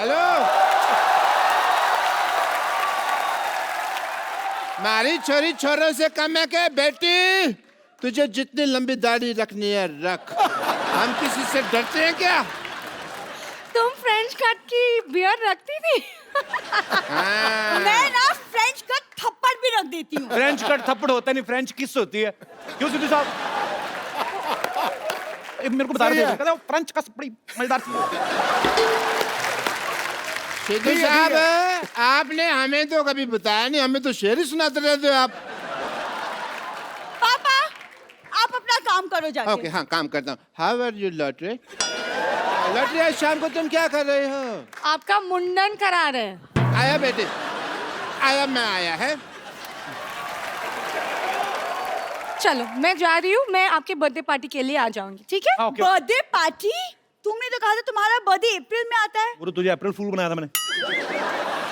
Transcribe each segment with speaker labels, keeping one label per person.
Speaker 1: Hello, मारी छोरी छोरों से कम है क्या बेटी? तुझे जितनी लंबी दाढ़ी रखनी है रख, हम किसी से डरते हैं क्या?
Speaker 2: तुम फ्रेंच कट की बियर्ड रखती थी?
Speaker 1: हाँ।
Speaker 3: मैं ना फ्रेंच कट थप्पड़ भी रख देती हूँ।
Speaker 4: फ्रेंच कट थप्पड़ होता नहीं, फ्रेंच किस होती है। क्यों सिद्धू साहब? मेरे को बता रहे थे, कहते फ्रेंच कस बड़ी मजेदार चीज।
Speaker 1: सिद्धू साहब, आपने हमें तो कभी बताया नहीं, हमें तो शेर ही सुनाते रहते हो आप।
Speaker 3: पापा, आप अपना काम करो जाके।
Speaker 1: ओके, हाँ काम करता हूँ। How are you lottery? Lottery, आज शाम को तुम क्या कर रहे हो?
Speaker 2: आपका मुंडन करा रहे हैं।
Speaker 1: आया बेटे, आया, मैं आया है।
Speaker 2: चलो मैं जा रही हूँ, मैं आपके बर्थडे पार्टी के लिए आ जाऊंगी, ठीक है?
Speaker 3: Birthday party? तुमने तो कहा था तुम्हारा बर्थडे अप्रैल में आता है।
Speaker 4: वो तो तुझे अप्रैल फूल बनाया था मैंने।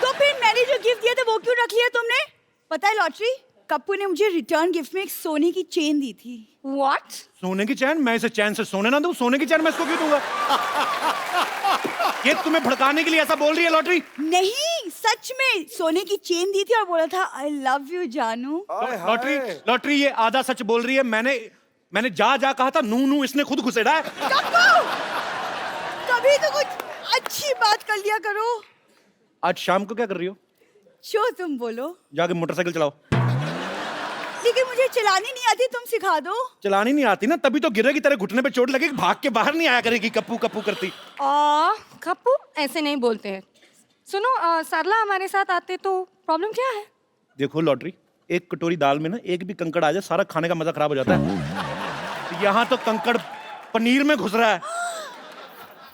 Speaker 3: तो फिर मैंने जो गिफ्ट दिया था वो क्यों रख लिया तुमने? पता है लॉटरी, कप्पू ने मुझे रिटर्न गिफ्ट में एक सोने की चेन दी थी।
Speaker 2: What?
Speaker 4: सोने की चैन? मैं इसे चैन से सोने ना दूं? सोने की चैन मैं इसको क्यों दूंगा? ये तुम्हें भड़काने के लिए ऐसा बोल रही है लॉटरी?
Speaker 3: नहीं, सच में सोने की चेन दी थी और बोला था आई लव यू जानू।
Speaker 4: लॉटरी, लॉटरी ये आधा सच बोल रही है। मैंने जा कहा था, नू नू इसने खुद घुसेड़ा है।
Speaker 3: कप्पू, कभी तो कुछ अच्छी बात कर लिया करो।
Speaker 4: आज शाम को क्या कर रही हो?
Speaker 3: जो तुम बोलो।
Speaker 4: जाके मोटरसाइकिल चलाओ।
Speaker 3: लेकिन मुझे चलानी नहीं आती, तुम सिखा दो।
Speaker 4: चलानी नहीं आती ना, तभी तो गिरेगी, तेरे घुटने पे चोट लगेगी, भाग के बाहर नहीं आया करेगी कप्पू कप्पू करती।
Speaker 2: कप्पू ऐसे नहीं बोलते हैं। सुनो, सरला हमारे साथ आते तो प्रॉब्लम क्या है?
Speaker 4: देखो लॉटरी, एक कटोरी दाल में ना एक भी कंकड़ आ जाए, सारा खाने का मजा खराब हो जाता है। यहाँ तो कंकड़ पनीर में घुस रहा है।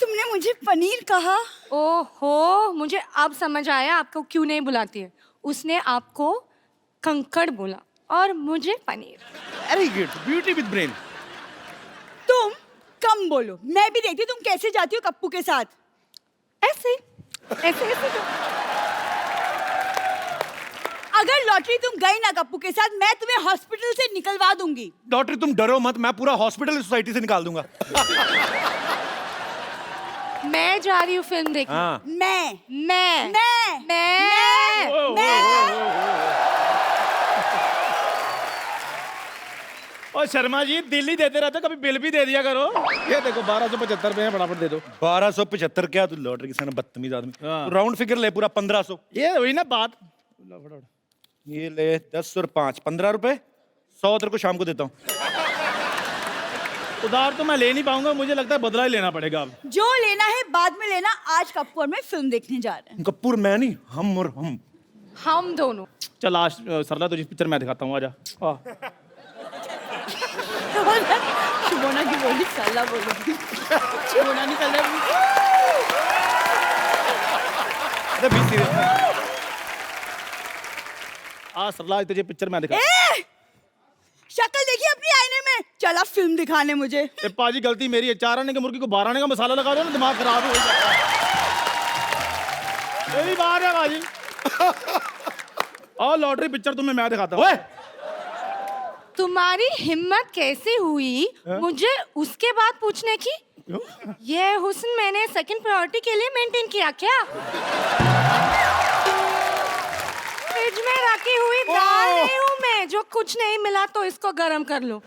Speaker 3: तुमने मुझे पनीर कहा?
Speaker 2: ओहो, मुझे अब समझ आया आपको क्यों नहीं बुलाती है। उसने आपको कंकड़ बोला और मुझे paneer.
Speaker 4: Very good, beauty with brain.
Speaker 3: तुम कम बोलो, मैं भी देखती तुम कैसे जाती हो कप्पू के साथ।
Speaker 2: ऐसे ऐसे ऐसे तो।
Speaker 3: अगर लॉटरी तुम गई ना कप्पू के साथ, मैं तुम्हें हॉस्पिटल से निकलवा दूंगी।
Speaker 4: लॉटरी तुम डरो मत, मैं पूरा हॉस्पिटल सोसाइटी से निकाल दूंगा।
Speaker 2: मैं जा रही हूँ फिल्म देखने।
Speaker 4: हाँ।
Speaker 3: मैं
Speaker 2: मैं
Speaker 3: मैं
Speaker 2: मैं
Speaker 5: और शर्मा जी, दिल्ली देते रहते, कभी बिल भी दे दिया करो। ये देखो 1275 रुपए फटाफट दे दो।
Speaker 4: 1275 क्या? तू लॉटरी किसान बदतमीज आदमी।
Speaker 5: हाँ।
Speaker 4: राउंड फिगर ले पूरा 1500।
Speaker 5: ये हुई ना बात।
Speaker 4: ये ले 10 और 5 15 रुपए। 100 तेरे को शाम को देता हूँ।
Speaker 5: उधार तो मैं ले नहीं पाऊंगा, मुझे लगता है बदला ही लेना पड़ेगा अब।
Speaker 3: जो लेना है बाद में लेना। आज कप्पू और मैं फिल्म देखने जा रहे हैं।
Speaker 4: कपूर मैं नहीं, हम और हम
Speaker 2: दोनों।
Speaker 5: चल आज सरला तुझे पिक्चर मैं दिखाता हूँ, आजा।
Speaker 3: शुभोना की बोली साला बोली। शुभोना नहीं कर रही।
Speaker 4: अरे भी सीरियस।
Speaker 5: आज सरला तुझे पिक्चर मैं दिखाता हूँ।
Speaker 3: शक्ल देखी अपनी आईने में। चला फिल्म दिखाने मुझे।
Speaker 5: पाजी गलती मेरी है, 4 आने की मुर्गी को 12 आने का मसाला लगा दो ना, दिमाग खराब हो जाता है। मेरी बात है बाजी। और लॉटरी पिक्चर तुम्हें मैं दिखाता हूँ।
Speaker 2: तुम्हारी हिम्मत कैसे हुई मुझे उसके बाद पूछने की? ये हुस्न मैंने सेकंड प्रायोरिटी के लिए मेंटेन किया क्या? फ्रिज में रखी हुई दाल नहीं हूँ मैं जो कुछ नहीं मिला तो इसको गरम कर लो।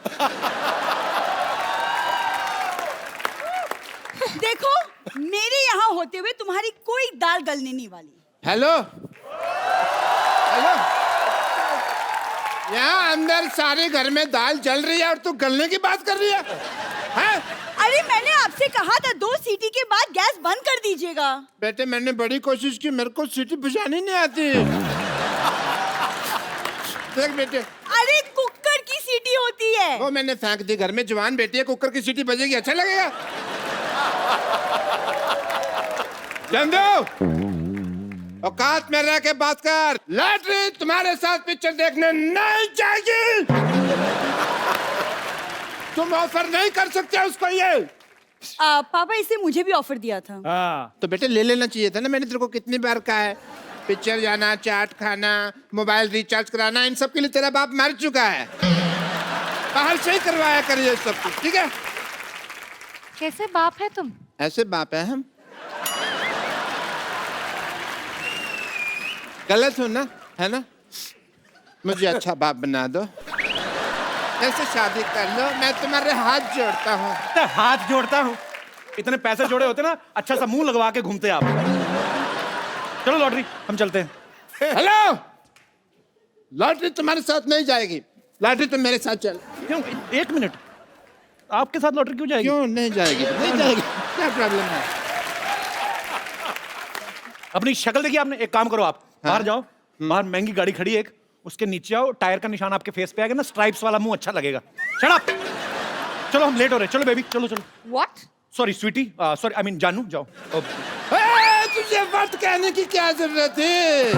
Speaker 3: देखो, मेरे यहाँ होते हुए तुम्हारी कोई दाल गलने नहीं वाली।
Speaker 1: हेलो हेलो, यहाँ अंदर सारे घर में दाल जल रही है और तू गलने की बात कर रही है, हैं?
Speaker 3: अरे मैंने आपसे कहा था 2 सीटी के बाद गैस बंद कर दीजिएगा।
Speaker 1: बेटे मैंने बड़ी कोशिश की, मेरे को सीटी बजानी नहीं आती। देख बेटे,
Speaker 3: अरे कुकर की सीटी होती है।
Speaker 1: वो मैंने फेंक दी घर में। जवान बेटी है, कुकर की सीटी बजेगी, अच्छा लगेगा? चंदू, औकात में रह के बात कर। लॉटरी तुम्हारे साथ पिक्चर देखने नहीं जाएगी। तुम ऑफर नहीं कर सकते उसको ये।
Speaker 3: पापा इसे मुझे भी ऑफर दिया था।
Speaker 5: हाँ।
Speaker 1: तो बेटे ले लेना चाहिए था ना, मैंने तेरे को कितनी बार कहा है। पिक्चर जाना, चाट खाना, मोबाइल रिचार्ज कराना, इन सब के लिए तेरा बाप मर चुका है। बाहर से ही करवाया करिए सब कुछ, ठीक है?
Speaker 2: कैसे बाप है तुम?
Speaker 1: ऐसे बाप है हम। गलत हूँ ना, है ना? मुझे अच्छा बाप बना दो, ऐसे शादी कर लो, मैं तुम्हारे हाथ जोड़ता हूँ।
Speaker 4: तो हाथ जोड़ता हूँ, इतने पैसे जोड़े होते ना, अच्छा सा मुंह लगवा के घूमते आप। चलो लॉटरी, हम चलते हैं।
Speaker 1: हेलो, लॉटरी तुम्हारे साथ नहीं जाएगी, लॉटरी तुम मेरे साथ चल।
Speaker 4: क्यों? एक मिनट, आपके साथ लॉटरी क्यों जाएगी?
Speaker 1: क्यों नहीं जाएगी? नहीं जाएगी, क्या प्रॉब्लम है?
Speaker 4: अपनी शक्ल देखिए आपने। एक काम करो, आप बाहर जाओ, बाहर महंगी गाड़ी खड़ी है एक, उसके नीचे आओ, टायर का निशान आपके फेस पे आएगा ना, स्ट्राइप्स वाला मुंह अच्छा लगेगा। Shut up. चलो हम लेट हो रहे हैं, चलो बेबी, चलो चलो।
Speaker 2: What?
Speaker 4: Sorry sweetie, sorry I mean जानू, जाओ।
Speaker 1: तुझे वक्त कहने की क्या जरूरत है?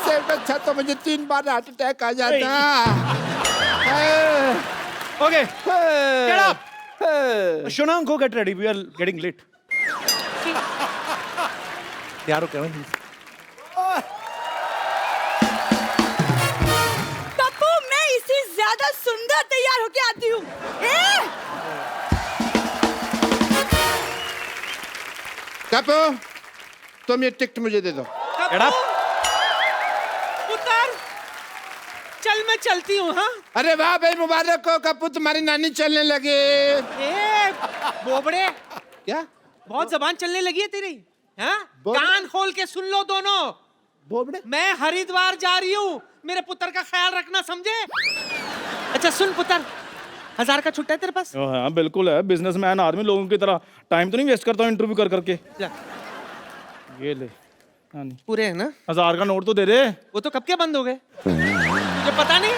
Speaker 1: सिर्फ अच्छा तो मुझे 3 बार हार्ट अटैक आ जाता।
Speaker 4: Okay get up. शोना, go get ready, we are getting late. तैयार हो क्या?
Speaker 3: पप्पू, मैं इससे ज्यादा सुंदर तैयार होके आती हूँ।
Speaker 1: कपू, तुम ये टिकट मुझे दे दो।
Speaker 4: Get up.
Speaker 6: उतर, चल मैं चलती हूँ। हाँ
Speaker 1: अरे वाह भाई, मुबारक हो कपू, तुम्हारी नानी चलने लगे।
Speaker 6: ए बोबड़े,
Speaker 1: क्या
Speaker 6: बहुत जबान चलने लगी है तेरी। हाँ
Speaker 1: बोबड़े?
Speaker 6: कान खोल के सुन लो दोनों।
Speaker 1: बोबड़े?
Speaker 6: मैं हरिद्वार जा रही हूँ, मेरे पुत्र का ख्याल रखना, समझे? अच्छा सुन पुत्र, 1000 का छुट्टा है तेरे पास?
Speaker 5: हाँ बिल्कुल है, बिजनेसमैन आदमी, लोगों की तरह टाइम तो नहीं वेस्ट करता हूँ इंटरव्यू कर करके।
Speaker 6: जा,
Speaker 5: ये ले। हाँ नहीं,
Speaker 6: पूरे है ना?
Speaker 5: 1000 का नोट तो दे दे।
Speaker 6: वो तो कब के बंद हो गए, मुझे पता नहीं।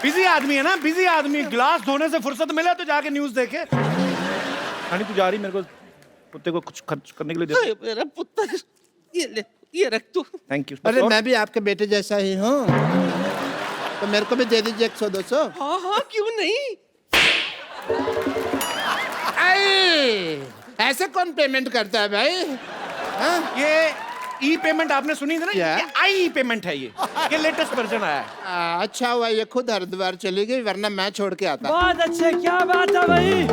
Speaker 4: बिजी आदमी है ना, बिजी आदमी, ग्लास धोने से फुर्सत मिले तो जाके न्यूज देखे। रानी तू जा रही, मेरे को कुत्ते को कुछ खर्च करने के लिए दे।
Speaker 6: ओए, मेरा पुत्र, ये ले, ये रख तू।
Speaker 4: Thank you.
Speaker 1: अरे मैं भी आपके बेटे जैसा ही हूँ, तो मेरे को भी दे दीजिए 100-200।
Speaker 6: हाँ हाँ क्यों नहीं।
Speaker 1: ऐसे कौन पेमेंट करता है भाई? हाँ?
Speaker 4: ये ई पेमेंट आपने सुनी थी ना?
Speaker 1: क्या?
Speaker 4: ये आई पेमेंट है, ये लेटेस्ट वर्जन आया है।
Speaker 1: अच्छा हुआ ये खुद हरिद्वार चली गई, वरना मैं छोड़ के आता।
Speaker 7: बहुत अच्छे, क्या बात है भाई,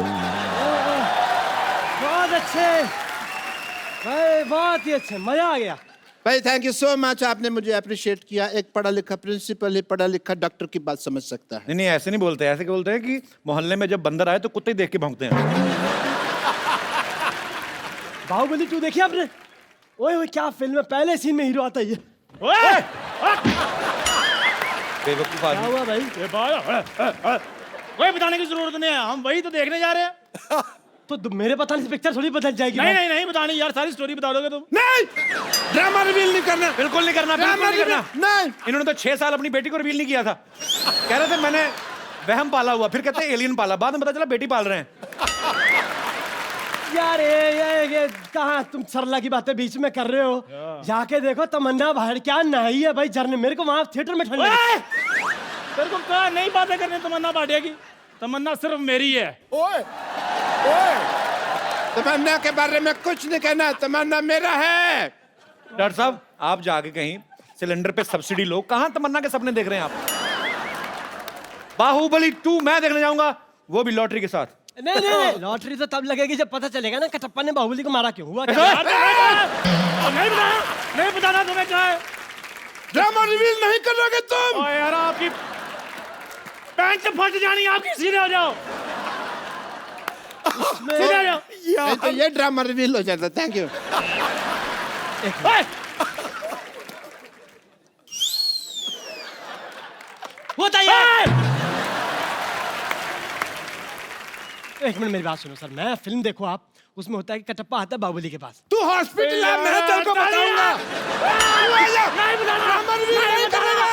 Speaker 7: बहुत अच्छे भाई, बहुत ही अच्छे, मजा आ गया।
Speaker 1: भाई थैंक यू सो मच, आपने मुझे अप्रिशिएट किया। एक पढ़ा लिखा प्रिंसिपल ही पढ़ा लिखा डॉक्टर की बात समझ सकता है।
Speaker 4: नहीं नहीं, ऐसे नहीं बोलते, ऐसे क्या बोलते हैं कि मोहल्ले में जब बंदर आए तो कुत्ते ही देख के भौंकते हैं।
Speaker 7: बाहुबली 2 देखी आपने? ओए ओए, क्या फिल्म है, पहले सीन में हीरो आता ही है।
Speaker 4: बेवकूफ
Speaker 7: क्या
Speaker 4: आदमी।
Speaker 7: हुआ भाई?
Speaker 5: कोई बताने की जरूरत नहीं है, हम वही तो देखने जा रहे हैं।
Speaker 7: तो मेरे बताने से पिक्चर थोड़ी बदल जाएगी।
Speaker 5: नहीं नहीं नहीं बतानी यार, सारी स्टोरी बता दोगे तुम।
Speaker 1: नहीं, ड्रामा रिवील नहीं करना,
Speaker 4: बिल्कुल नहीं करना, बिल्कुल नहीं करना।
Speaker 1: नहीं।
Speaker 4: इन्होंने तो 6 साल अपनी बेटी को रिवील नहीं किया था। कह रहे थे मैंने वहम पाला हुआ, फिर कहते हैं एलियन पाला, बाद में पता चला बेटी पाल रहे हैं।
Speaker 7: यार ये कहाँ तुम सरला की बातें बीच में कर रहे हो? जाके देखो, तमन्ना बाहर क्या नहाई है भाई झरने, मेरे को वहां थिएटर में ठंड लगी।
Speaker 5: तेरे को कहा नहीं बातें करनी तमन्ना भाटिया की, तमन्ना सिर्फ मेरी है।
Speaker 1: ओए, ओए, तमन्ना के बारे में कुछ नहीं कहना, तमन्ना मेरा है।
Speaker 4: डॉक्टर साहब, आप जाके कहीं सिलेंडर पे सब्सिडी लो। कहाँ तमन्ना के सपने देख रहे हैं आप? बाहुबली 2 मैं देखने जाऊंगा, वो भी लॉटरी के साथ।
Speaker 7: नहीं नहीं नहीं, लॉटरी तो तब लगेगी जब पता चलेगा ना कटप्पा ने बाहुबली को मारा क्यों, हुआ क्या?
Speaker 5: यार, नहीं बताना, नहीं बताना तुम्हें क्या है।
Speaker 1: ड्रामा रिवील नहीं करोगे तुम?
Speaker 5: ओ यार आपकी पैंट फट जानी, आपकी सीधे हो जाओ, सीधे हो जाओ।
Speaker 1: नहीं तो ये ड्रामा रिवील हो जाता। Thank you.
Speaker 5: ओए,
Speaker 7: होता है। एक मिनट मेरी बात सुनो सर, मैं फिल्म देखो आप, उसमें होता है कि कटप्पा आता है बाहुबली के पास।
Speaker 1: तू हॉस्पिटल है, मैं तेरे को बताऊंगा।
Speaker 5: नहीं बताना,
Speaker 1: ड्रामा रिवील नहीं करेगा।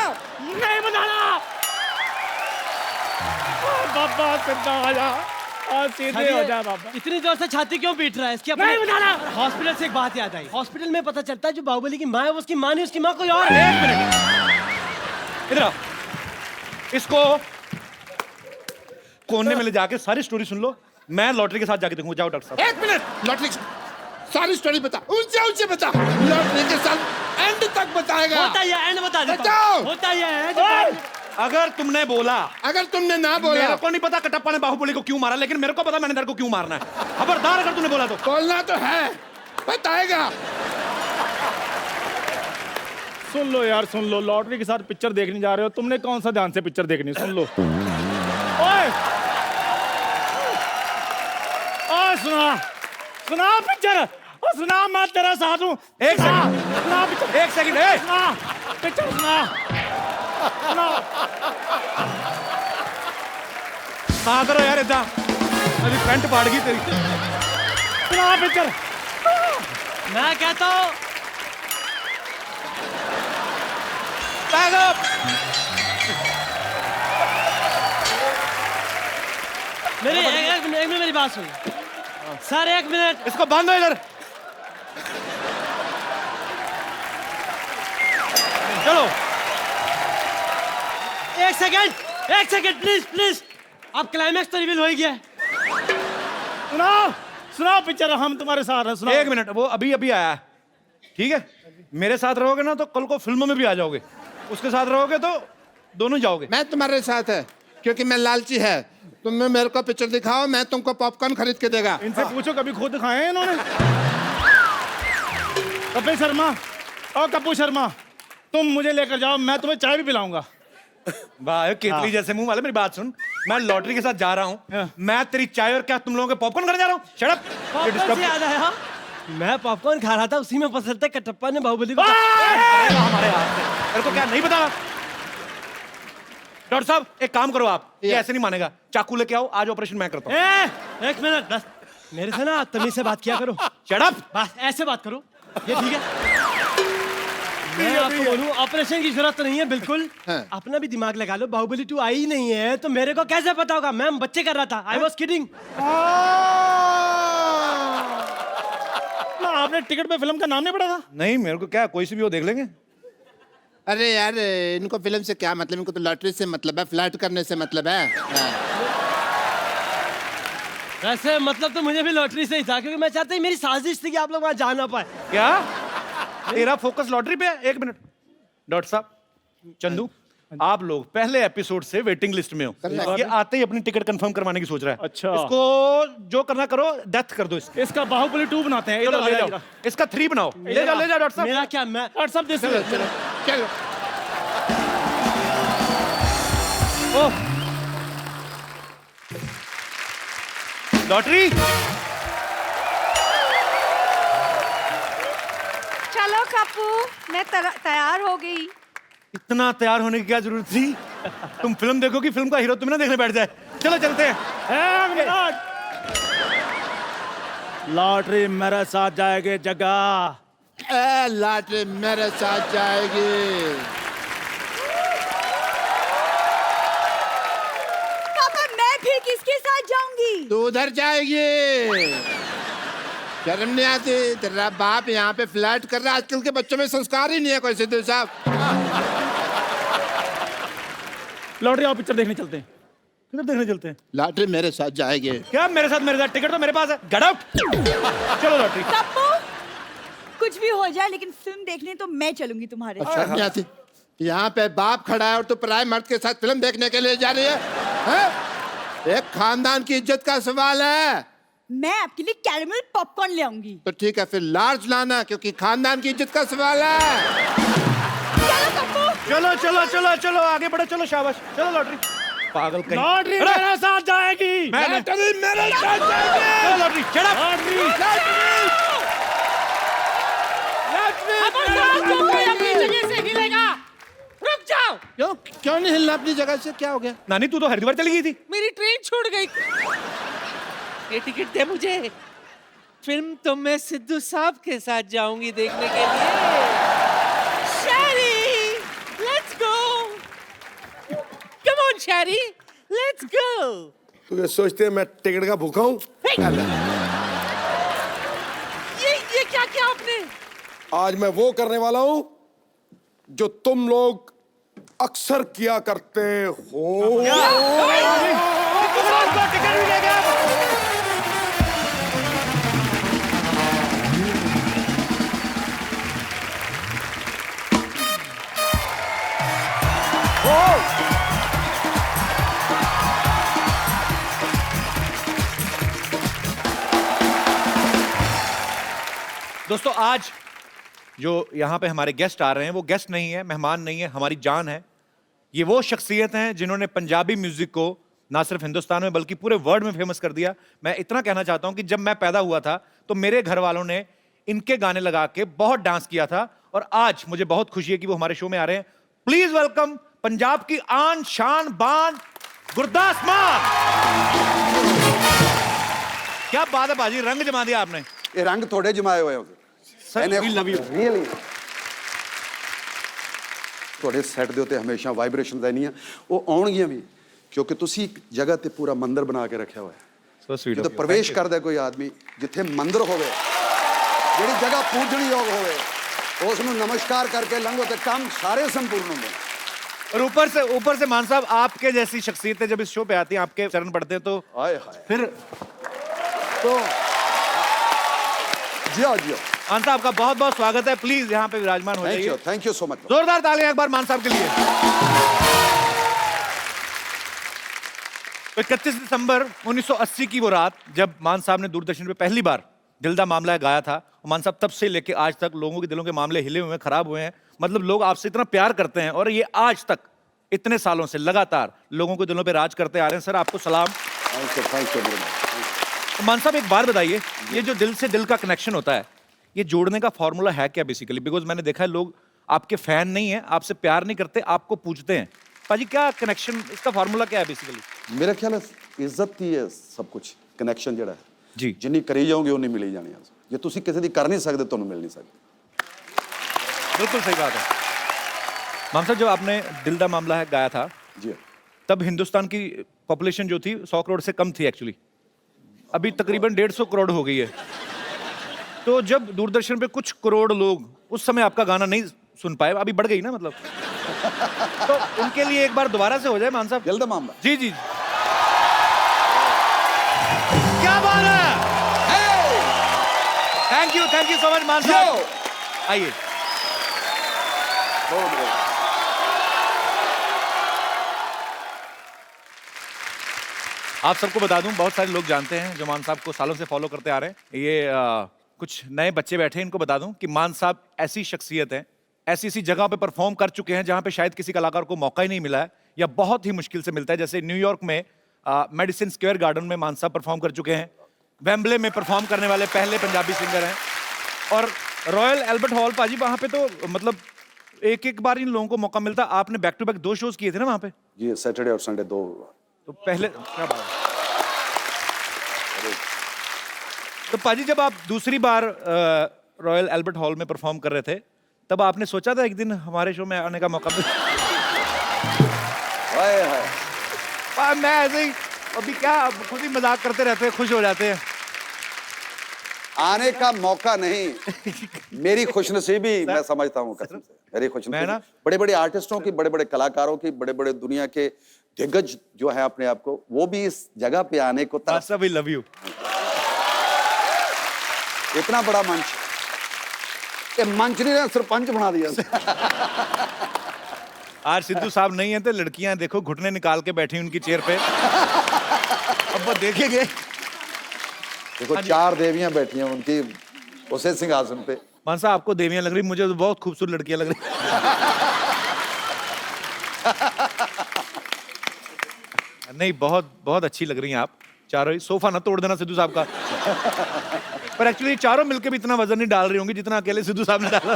Speaker 5: नहीं बताना। बाबा सीधा हो जा, और सीधे हो जा बाबा।
Speaker 7: इतनी जोर से छाती क्यों पीट रहा है इसकी?
Speaker 5: नहीं बताना।
Speaker 7: हॉस्पिटल से एक बात याद आई, हॉस्पिटल में पता चलता है जो बाहुबली की माँ है वो उसकी माँ नहीं, उसकी माँ कोई और है।
Speaker 4: एक मिनट, इधर आओ। इसको कोने में ले जाके सारी स्टोरी सुन लो, मैं लॉटरी के साथ जाके देखूंगा। जाओ डॉक्टर साहब।
Speaker 1: 1 मिनट, लॉटरी सारी स्टोरी बता, ऊंचे ऊंचे बता। लॉटरी के साथ एंड तक बताएगा।
Speaker 7: होता ही है, एंड बता देता
Speaker 1: बताओ।
Speaker 7: हूँ। होता ही है।
Speaker 4: अगर तुमने बोला,
Speaker 1: अगर तुमने ना बोला,
Speaker 4: मेरे को नहीं पता कटप्पा ने बाहुबली को क्यों मारा, लेकिन मेरे को पता मैंने तेरे को क्यों मारना है। खबरदार अगर तूने बोला तो।
Speaker 1: बोलना तो है, बताएगा।
Speaker 5: सुन लो यार, सुन लो, लॉटरी के साथ पिक्चर देखने जा रहे हो, तुमने कौन सा ध्यान से पिक्चर देखनी, सुन लो। ओए ओए सुना, सुना पिक्चर, और सुना, मैं तेरा साथ हूँ।
Speaker 4: एक सेकंड,
Speaker 5: सुना पिक्चर,
Speaker 4: एक सेकंड, ए!
Speaker 5: सुना पिक्चर, सुना सुना।
Speaker 4: कहाँ करो यार इतना, अभी पैंट फाड़ गई तेरी।
Speaker 5: सुना पिक्चर।
Speaker 7: मैं कहता हूँ मेरी एक मिनट मेरी बात सुन सर, 1 मिनट।
Speaker 4: इसको बांधो इधर। चलो
Speaker 7: 1 सेकंड प्लीज प्लीज। अब क्लाइमैक्स तो रिवील हो ही गया है।
Speaker 5: सुनाओ सुनाओ पिक्चर, हम तुम्हारे साथ हैं, सुनाओ।
Speaker 4: 1 मिनट, वो अभी अभी आया है, ठीक है? मेरे साथ रहोगे ना तो कल को फिल्मों में भी आ जाओगे, उसके साथ रहोगे तो दोनों जाओगे।
Speaker 1: मैं तुम्हारे साथ है क्योंकि मैं लालची है। तुम्हें मेरे को पिक्चर दिखाओ, मैं तुमको पॉपकॉर्न खरीद के देगा।
Speaker 5: इनसे पूछो कभी खुद खाए हैं इन्होंने। कपिल शर्मा और कपूर शर्मा, तुम मुझे लेकर जाओ, मैं तुम्हें चाय भी पिलाऊंगा।
Speaker 4: भाई केतली जैसे मुंह वाले, मेरी बात सुन, मैं लॉटरी के साथ जा रहा हूँ,
Speaker 5: हाँ।
Speaker 4: मैं तेरी चाय और क्या तुम लोगों के पॉपकॉर्न करने जा रहा हूँ। Shut up.
Speaker 7: पॉपकॉर्न से याद आया, मैं पॉपकॉर्न खा रहा था, उसी में पसंद कटप्पा ने बाहुबली को
Speaker 4: हमारे हाथ में, तेरे को क्या नहीं पता? डॉक्टर साहब एक काम करो आप, ये ऐसे नहीं मानेगा, चाकू लेके आओ, आज ऑपरेशन मैं करता हूँ।
Speaker 7: 1 मिनट बस, मेरे से ना तमीज से बात किया करो।
Speaker 4: Shut up.
Speaker 7: बस ऐसे बात करो, ये ठीक है? मैं आपको बोलूं, ऑपरेशन की जरूरत तो नहीं है बिल्कुल।
Speaker 1: हाँ।
Speaker 7: अपना भी दिमाग लगा लो, बाहुबली 2 आई ही नहीं है तो मेरे को कैसे पता होगा? मैं बच्चे कर रहा था, आई वॉज किडिंग।
Speaker 5: ना आपने टिकट पे फिल्म का नाम नहीं पढ़ा था?
Speaker 4: नहीं, मेरे को क्या, कोई सी भी वो देख लेंगे।
Speaker 1: अरे यार, इनको फिल्म से क्या मतलब, इनको तो लॉटरी से मतलब है, फ्लर्ट करने से मतलब है। हाँ।
Speaker 7: वैसे मतलब तो मुझे भी लॉटरी से ही था, क्योंकि मैं चाहता ही मेरी साजिश थी कि आप लोग वहां जा ना पाए।
Speaker 4: क्या तेरा फोकस लॉटरी पे है? 1 मिनट, डॉक्टर साहब, चंदू, आप लोग पहले एपिसोड से वेटिंग लिस्ट में हो, ये आते ही अपनी टिकट कंफर्म करवाने की सोच रहा है।
Speaker 5: अच्छा।
Speaker 4: इसको जो करना करो, डेथ कर दो इसकी।
Speaker 5: इसका बाहुबली 2 बनाते हैं।
Speaker 4: चलो
Speaker 5: इधर
Speaker 4: ले
Speaker 5: आ
Speaker 4: जाओ, इसका 3 बनाओ। ले जाओ डॉक्टर साहब।
Speaker 7: मेरा क्या, मैं
Speaker 5: डॉक्टर साहब दिस
Speaker 1: चलो चलो चलो।
Speaker 4: लॉटरी।
Speaker 2: चलो कप्पू, मैं तैयार हो गई।
Speaker 4: इतना तैयार होने की क्या जरूरत थी? तुम फिल्म देखोगी, फिल्म का हीरो तुम ना देखने बैठ जाए। चलो चलते हैं।
Speaker 5: लॉटरी मेरे साथ जाएगी जगह।
Speaker 1: लॉटरी मेरे साथ जाएगी।
Speaker 3: पापा मैं फिर किसके साथ जाऊंगी?
Speaker 1: तू उधर जाएगी। शर्म नहीं आती? तेरा बाप यहाँ पे फ्लर्ट कर रहा है। आजकल के बच्चों में संस्कार ही नहीं है कोई, सिद्धू साहब।
Speaker 5: लॉटरी आओ पिक्चर देखने चलते हैं।
Speaker 4: किधर देखने चलते हैं?
Speaker 1: लॉटरी मेरे साथ जाएगी।
Speaker 4: क्या मेरे साथ? टिकट तो मेरे पास है। Get out. चलो लॉटरी।
Speaker 3: कप्पू, कुछ भी हो जाए लेकिन फिल्म देखने तो मैं चलूंगी तुम्हारे साथ।
Speaker 1: शर्म नहीं आती? यहाँ पे बाप खड़ा है और तू पराये मर्द के साथ फिल्म देखने के लिए जा रही है, हैं? एक खानदान की इज्जत का सवाल है।
Speaker 3: मैं आपके लिए कैरेमल पॉपकॉर्न ले आऊंगी।
Speaker 1: तो ठीक है, फिर लार्ज लाना, क्योंकि खानदान की इज्जत का सवाल है।
Speaker 3: चलो कप्पू।
Speaker 4: चलो चलो चलो चलो, आगे बढ़ो, चलो शाबाश। चलो लॉटरी। पागल कहीं।
Speaker 5: लॉटरी मेरे साथ जाएगी।
Speaker 1: लॉटरी मेरे साथ जाएगी।
Speaker 4: चलो लॉटरी। Shut up.
Speaker 6: अपनी जगह से हिलेगा, रुक जाओ।
Speaker 1: क्यों नहीं हिलना अपनी जगह से? क्या हो गया?
Speaker 4: नानी तू तो हरिद्वार चली गई थी।
Speaker 6: मेरी ट्रेन छूट गई। ये टिकट दे मुझे। फिल्म तो मैं सिद्धू साहब के साथ जाऊंगी देखने के लिए। Sherry, let's go. Come on Sherry, let's go.
Speaker 8: तू ये सोचते है मैं टिकट का भूखा हूँ?
Speaker 6: ये क्या किया आपने?
Speaker 8: आज मैं वो करने वाला हूँ जो तुम लोग अक्सर किया करते हो।
Speaker 4: टिकट भी ले गया। दोस्तों आज जो यहाँ पे हमारे गेस्ट आ रहे हैं वो गेस्ट नहीं है, मेहमान नहीं है, हमारी जान है। ये वो शख्सियत हैं जिन्होंने पंजाबी म्यूजिक को ना सिर्फ हिंदुस्तान में बल्कि पूरे वर्ल्ड में फेमस कर दिया। मैं इतना कहना चाहता हूँ कि जब मैं पैदा हुआ था तो मेरे घर वालों ने इनके गाने लगा के बहुत डांस किया था, और आज मुझे बहुत खुशी है कि वो हमारे शो में आ रहे हैं। प्लीज वेलकम पंजाब की आन शान बान गुरदास मान। क्या बात है बाजी, रंग जमा दिया आपने।
Speaker 9: ਇਹ ਰੰਗ ਤੁਹਾਡੇ ਜਮਾਏ ਹੋਏ ਹੋ
Speaker 4: Sir, we love you.
Speaker 9: Really ਤੁਹਾਡੇ ਸੈੱਟ ਦੇ ਉੱਤੇ ਹਮੇਸ਼ਾ ਵਾਈਬ੍ਰੇਸ਼ਨਸ ਆਉਂਦੀਆਂ, ਉਹ ਆਉਣਗੀਆਂ ਵੀ ਕਿਉਂਕਿ ਤੁਸੀਂ ਇੱਕ ਜਗ੍ਹਾ ਤੇ ਪੂਰਾ ਮੰਦਿਰ ਬਣਾ ਕੇ ਰੱਖਿਆ ਹੋਇਆ ਹੈ।
Speaker 4: So sweet
Speaker 9: ਜਦੋਂ
Speaker 4: of you.
Speaker 9: ਪ੍ਰਵੇਸ਼
Speaker 4: Thank you.
Speaker 9: ਕਰਦਾ ਕੋਈ ਆਦਮੀ, ਜਿੱਥੇ ਮੰਦਿਰ ਹੋਵੇ, ਜਿਹੜੀ ਜਗ੍ਹਾ ਪੂਜਣਯੋਗ ਹੋਵੇ, ਉਸ ਨੂੰ ਨਮਸਕਾਰ ਕਰਕੇ ਲੰਘੋ ਤੇ ਕੰਮ ਸਾਰੇ ਸੰਪੂर्ण ਹੁੰਦੇ ਨੇ।
Speaker 4: और ऊपर से मान साहब आपके जैसी शख्सियतें जब इस शो पे आती हैं, आपके चरण पड़ते हैं, तो
Speaker 9: ਹਾਏ ਹਾਏ
Speaker 4: फिर
Speaker 9: तो जियो जियो।
Speaker 4: मान साहब का बहुत बहुत स्वागत है। प्लीज यहाँ पे विराजमान हो जाइए।
Speaker 9: Thank you so much.
Speaker 4: जोरदार तालियां एक बार मान साहब के लिए। तो 31 दिसंबर 1980 की वो रात जब मान साहब ने दूरदर्शन पे पहली बार दिल दा मामला गाया था, और मान साहब तब से लेके आज तक लोगों के दिलों के मामले हिले हुए हैं, खराब हुए हैं। मतलब लोग आपसे इतना प्यार करते हैं, और ये आज तक इतने सालों से लगातार लोगों के दिलों पे राज करते आ रहे हैं। सर आपको सलाम।
Speaker 9: थैंक यू
Speaker 4: तो मान साहब एक बात बताइए, ये जो दिल से दिल का कनेक्शन होता है, ये जोड़ने का फॉर्मूला है क्या बेसिकली? बिकॉज मैंने देखा है लोग आपके फैन नहीं है, आपसे प्यार नहीं करते, आपको पूछते हैं। पाजी क्या कनेक्शन, इसका फॉर्मूला क्या है बेसिकली?
Speaker 9: मेरा ख्याल है इज्जत ही है सब कुछ। कनेक्शन ਜਿਹੜਾ ਹੈ
Speaker 4: जी
Speaker 9: ਜਿੰਨੀ ਕਰੀ ਜਾਓਗੇ ਉਨੀ ਮਿਲੀ ਜਾਣੀ ਹੈ। ਜੇ ਤੁਸੀਂ ਕਿਸੇ ਦੀ ਕਰ ਨਹੀਂ ਸਕਦੇ ਤੁਹਾਨੂੰ ਮਿਲ ਨਹੀਂ ਸਕਦੀ।
Speaker 4: बिल्कुल सही बात है। मान साहब जब आपने दिल दा मामला है गाया था,
Speaker 9: जी
Speaker 4: तब हिंदुस्तान की पॉपुलेशन जो थी 100 करोड़ से कम थी एक्चुअली। अभी तकरीबन 150 करोड़ हो गई है। तो जब दूरदर्शन पे कुछ करोड़ लोग उस समय आपका गाना नहीं सुन पाए, अभी बढ़ गई ना मतलब, तो उनके लिए एक बार दोबारा से हो जाए मान साहब।
Speaker 9: दिल दा मामला।
Speaker 4: जी जी क्या बात है। थैंक यू सो मच मान साहब। आइए। आप सबको बता दूं, बहुत सारे लोग जानते हैं जो मान साहब को सालों से फॉलो करते आ रहे हैं। ये कुछ नए बच्चे बैठे हैं, इनको बता दूं कि मान साहब ऐसी शख्सियत है, ऐसी जगह पे परफॉर्म कर चुके हैं जहां पे शायद किसी कलाकार को मौका ही नहीं मिला है, या बहुत ही मुश्किल से मिलता है। जैसे न्यूयॉर्क में मेडिसिन स्क्वायर गार्डन में मान साहब परफॉर्म कर चुके हैं, वेम्बले में परफॉर्म करने वाले पहले पंजाबी सिंगर हैं, और रॉयल एल्बर्ट हॉल पाजी वहां पे तो मतलब एक बार इन लोगों को मौका मिलता। आपने बैक टू बैक 2 शोज किए थे ना वहां पे?
Speaker 9: जी सैटरडे और संडे 2।
Speaker 4: तो पहले क्या बात है। तो पाजी जब आप दूसरी बार रॉयल एल्बर्ट हॉल में परफॉर्म कर रहे थे, तब आपने सोचा था एक दिन हमारे शो में आने का मौका मिले?
Speaker 9: हाय हाय
Speaker 4: मैं ऐसे ही अभी क्या खुद ही मजाक करते रहते हैं, खुश हो जाते हैं।
Speaker 9: आने का मौका नहीं, मेरी खुशनसीबी मैं समझता हूँ कसम से। मेरी खुशनसीबी बड़े बड़े आर्टिस्टों की, बड़े बड़े कलाकारों की, बड़े बड़े दुनिया के दिग्गज जो है अपने आप को, वो भी इस जगह पे आने को
Speaker 4: सब वी लव यू।
Speaker 9: इतना बड़ा मंच, ये मंच नहीं ना सरपंच बना दिया।
Speaker 4: आज सिद्धू साहब नहीं है तो लड़कियां देखो घुटने निकाल के बैठी उनकी चेयर पे। अब वो देखेंगे।
Speaker 9: देखो 4 देवियां बैठी हैं उनकी उसे सिंहासन पे।
Speaker 4: मान साहब आपको देवियां लग रही, मुझे तो बहुत खूबसूरत लड़कियां लग रही। नहीं बहुत बहुत अच्छी लग रही हैं आप चारों ही। सोफा ना तोड़ देना सिद्धू साहब का। पर एक्चुअली चारों मिलकर भी इतना वजन नहीं डाल रही होंगी जितना अकेले सिद्धू साहब ने डाला।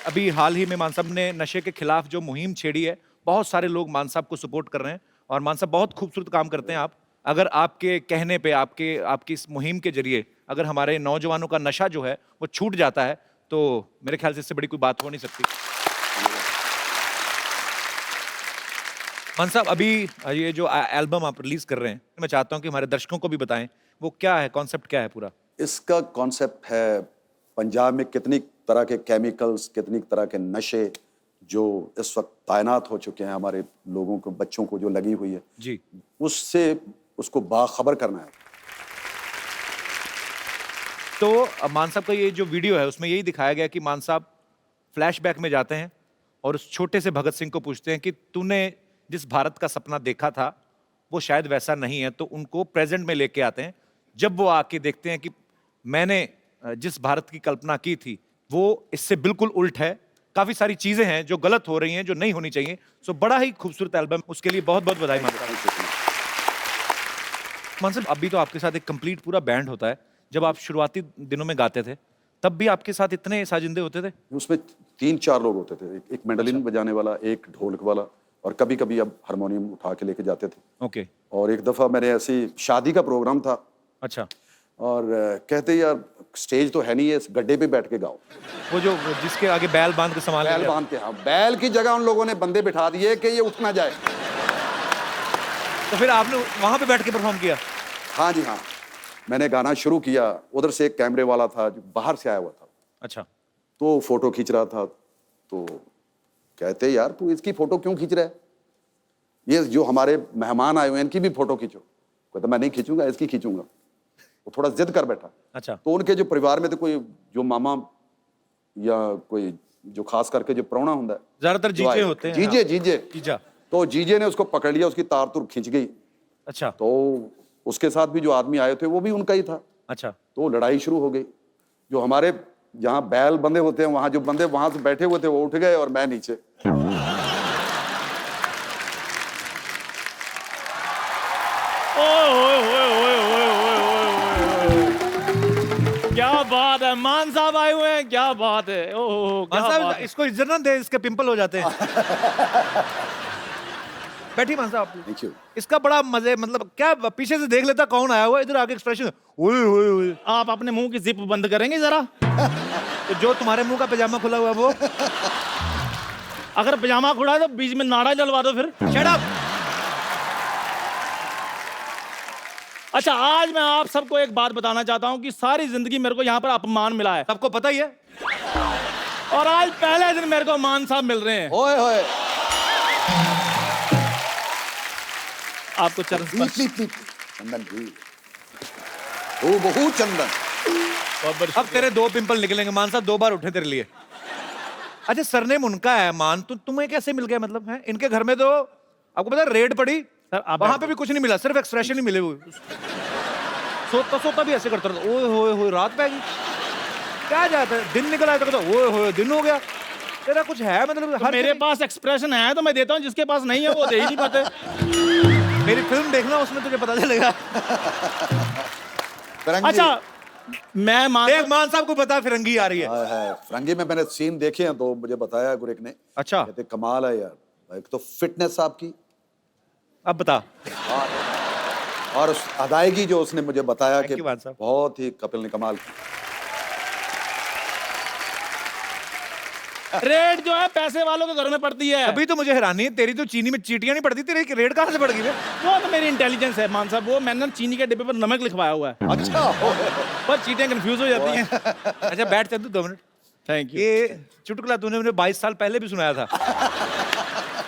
Speaker 4: अभी हाल ही में मान साहब ने नशे के खिलाफ जो मुहिम छेड़ी है, बहुत सारे लोग मान साहब को सपोर्ट कर रहे हैं, और मान साहब बहुत खूबसूरत काम करते हैं। आप अगर आपके कहने पे, आपकी इस मुहिम के जरिए अगर हमारे नौजवानों का नशा जो है वो छूट जाता है, तो मेरे ख्याल से इससे बड़ी कोई बात हो नहीं सकती। मान साहब अभी ये जो एल्बम आप रिलीज कर रहे हैं, मैं चाहता हूं कि हमारे दर्शकों को भी बताएं वो क्या है, कॉन्सेप्ट क्या है पूरा?
Speaker 9: इसका कॉन्सेप्ट है पंजाब में कितनी तरह के केमिकल्स, कितनी तरह के नशे जो इस वक्त तैनात हो चुके हैं हमारे लोगों को, बच्चों को जो लगी हुई है
Speaker 4: जी,
Speaker 9: उससे उसको बाखबर करना है।
Speaker 4: तो मान साहब का ये जो वीडियो है उसमें यही दिखाया गया कि मान साहब फ्लैशबैक में जाते हैं और उस छोटे से भगत सिंह को पूछते हैं कि तूने जिस भारत का सपना देखा था वो शायद वैसा नहीं है, तो उनको प्रेजेंट में लेके आते हैं। जब वो आके देखते हैं कि मैंने जिस भारत की कल्पना की थी वो इससे बिल्कुल उल्ट है। काफी सारी चीजें हैं जो गलत हो रही हैं, जो नहीं होनी चाहिए। सो बड़ा ही खूबसूरत एल्बम, उसके लिए बहुत बहुत बधाई मान साहब। मान साहब, अभी तो आपके साथ एक कंप्लीट पूरा बैंड होता है। जब आप शुरुआती दिनों में गाते थे तब भी आपके साथ इतने साजिंदे होते थे?
Speaker 9: उसमें 3-4 लोग होते थे, एक मैंडोलिन बजाने वाला, एक ढोलक वाला, और कभी कभी अब हारमोनियम उठा के लेके जाते थे।
Speaker 4: ओके।
Speaker 9: और एक दफा मैंने ऐसी शादी का प्रोग्राम था,
Speaker 4: अच्छा।
Speaker 9: और कहते यार स्टेज तो है नहीं है, इस गड्ढे पे बैठ के गाओ।
Speaker 4: वो जो जिसके आगे बैल बांध के संभाल
Speaker 9: बैल बांध के, हाँ, बैल की जगह उन लोगों ने बंदे बिठा दिए कि ये उठ ना जाए।
Speaker 4: तो फिर आपने वहां पे बैठ के परफॉर्म किया?
Speaker 9: हाँ जी हाँ, मैंने गाना शुरू किया। उधर से एक कैमरे वाला था जो बाहर से आया हुआ था।
Speaker 4: अच्छा।
Speaker 9: तो फोटो खींच रहा था, तो कहते यार तू इसकी फोटो क्यों खींच रहा है, ये जो हमारे मेहमान आए हुए हैं इनकी भी फोटो खींचो। कहता मैं नहीं खींचूंगा, इसकी खींचूंगा। वो थोड़ा जिद कर बैठा।
Speaker 4: अच्छा।
Speaker 9: तो उनके जो परिवार में थे कोई जो मामा या कोई जो खास करके जो प्राहुणा होता है,
Speaker 4: ज्यादातर जीजे होते हैं।
Speaker 9: जीजे जीजे
Speaker 4: जीजा।
Speaker 9: तो जीजे ने उसको पकड़ लिया, उसकी तार तुर खींच गई।
Speaker 4: अच्छा।
Speaker 9: तो उसके साथ भी जो आदमी आए थे वो भी उनका ही था।
Speaker 4: अच्छा।
Speaker 9: तो लड़ाई शुरू हो गई। जो हमारे जहाँ बैल बंधे होते हैं वहां जो बंदे वहां से बैठे हुए थे वो उठ गए और मैं नीचे।
Speaker 5: क्या बात है, मान साहब आए हुए हैं, क्या बात है। ओह क्या बात है।
Speaker 4: इसको इज्जत ना दे, इसके पिंपल हो जाते हैं। बैठी मान साहब।
Speaker 9: Thank you.
Speaker 4: इसका बड़ा मजे, मतलब क्या पीछे से देख लेता कौन आया हुआ, इधर आके एक्सप्रेशन ओए ओए ओए।
Speaker 5: आप अपने मुंह की जिप बंद करेंगे जरा?
Speaker 4: तो जो तुम्हारे मुंह का पैजामा खुला हुआ है वो।
Speaker 5: अगर पजामा खुला है तो बीच में नाड़ा जलवा दो फिर।
Speaker 4: Shut up.
Speaker 5: अच्छा, आज मैं आप सबको एक बात बताना चाहता हूं कि सारी जिंदगी मेरे को यहाँ पर अपमान मिला है,
Speaker 4: सबको पता ही है।
Speaker 5: और आज पहले दिन मेरे को मान साहब मिल रहे हैं।
Speaker 9: ओए होए।
Speaker 5: आपको चरण स्पर्श।
Speaker 9: चंदन जी, ओ बहुत चंदन।
Speaker 4: अब तेरे 2 पिंपल निकलेंगे मान साहब, 2 बार उठे तेरे लिए। अच्छा, सरनेम उनका है मान, तो तुम्हें कैसे मिल गया? मतलब है इनके घर में तो आपको पता है रेड पड़ी, वहां पे भी कुछ नहीं मिला, सिर्फ एक्सप्रेशन ही मिले हुए। सोता सोता भी ऐसे करता रहता, ओए होए होए रात पै गई। क्या जाता है, दिन निकल आया तो कहता ओए होए दिन हो गया। तेरा कुछ है मतलब?
Speaker 5: तो मेरे पास एक्सप्रेशन है तो मैं देता हूँ, जिसके पास नहीं है वो दे ही नहीं पाते।
Speaker 4: मेरी फिल्म देखना, उसमें तुझे पता चलेगा।
Speaker 5: अच्छा, मैं
Speaker 4: मान साहब को बता फिरंगी आ रही है।
Speaker 9: फिरंगी में मैंने सीन देखे हैं तो मुझे बताया गुरेक ने।
Speaker 4: अच्छा।
Speaker 9: कहते कमाल है यार, एक तो फिटनेस आपकी,
Speaker 4: अब बता।
Speaker 9: और उस अदायगी जो उसने मुझे बताया कि
Speaker 4: मान साहब।
Speaker 9: बहुत ही कपिल ने कमाल की।
Speaker 5: रेड जो है पैसे वालों के घर में पड़ती है।
Speaker 4: अभी तो मुझे हैरानी है, तेरी तो चीनी में चीटियां नहीं पड़ती, तेरी रेड कहाँ से पड़ गई?
Speaker 5: वो तो मेरी इंटेलिजेंस है मान साहब, वो मैंने चीनी के डिब्बे पर नमक लिखवाया हुआ है।
Speaker 9: अच्छा।
Speaker 5: पर चीटियां कंफ्यूज हो जाती हैं।
Speaker 4: अच्छा बैठ चंदू 2 मिनट।
Speaker 5: Thank you.
Speaker 4: ये चुटकुला तूने मुझे 22 साल पहले भी सुनाया था,